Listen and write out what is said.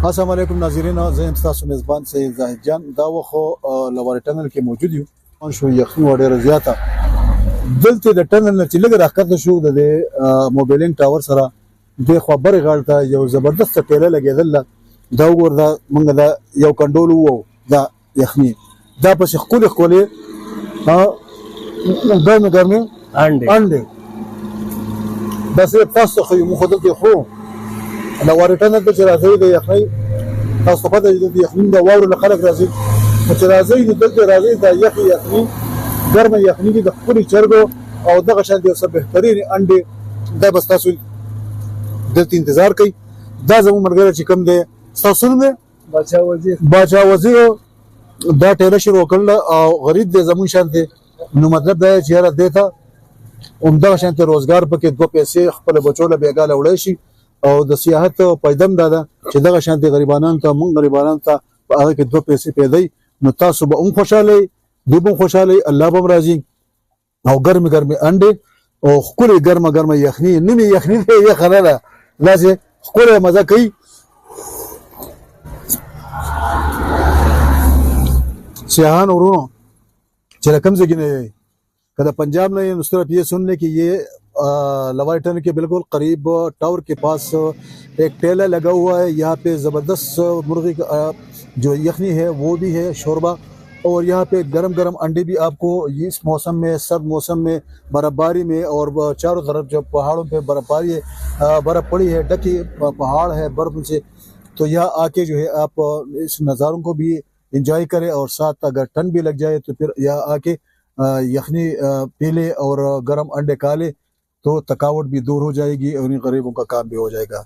السلام علیکم ناظرین، زه یم ستاسو میزبان سید زاهد جان. دا وخو لواري ټنل کې موجود یو شو یخني وړه زیاته دلته د ټنل نه چې لږ راکته شو د موبایلینګ ټاور سره د خبرې غالته یو زبردست ټیله لګیدل. دا وګور دا موږ دا یو کنډول وو دا یخني دا په خپل خپل ګرمه انډه دا سه تاسو خو مو خدای خو لواري ټنل ته راځي د یخني تاسو په دې د یخني د واورو له خلک راځي چې راځي دلته راځي دا یخني ګرمه یخني د خپل چرګو او دغه شان د څه بهترین انډه دا بس تاسو دلته انتظار کوي. دا زموږ مرګره چې کوم دی تاسو نه باچا وزیر دا ټیله شروع کړل او غریب د زمون شانته نو مطلب دا چې را دیتا عمده شانته روزګار پکې دوه پیسې خپل بچو له بیګاله وړي شي او د سیاحت پیدم داده چې دغه شانتي غریبانان ته مونږ غریبانان ته هغه کې دوه پیسې پیدا نو تاسو به هم خوشاله دی به خوشاله الله به راضي او ګرمي انډه او خوري ګرمه یخني نیمه یخني یې خلاله لازم خوري مزه کوي. سیاحان ورونو چې رقم ځګ نه کله पंजाब में उस तरफ ये सुनने की ये लवारी टनल के बिल्कुल करीब टावर के पास एक ठेला लगा हुआ है. यहाँ पे ज़बरदस्त मुर्गी जो यखनी है वो भी है शोरबा और यहाँ पे गरम अंडे भी आपको इस मौसम में सर्द मौसम में बर्फबारी में और चारों तरफ जो पहाड़ों पे बर्फबारी है बर्फ़ पड़ी है ढकी पहाड़ है बर्फ़ से तो यहाँ आके जो है आप इस नज़ारों को भी इंजॉय करें और साथ अगर ठंड भी लग जाए तो फिर यहाँ आके यखनी पीले और गर्म अंडे खा ले तो थकावट भी दूर हो जाएगी और इन गरीबों का काम भी हो जाएगा.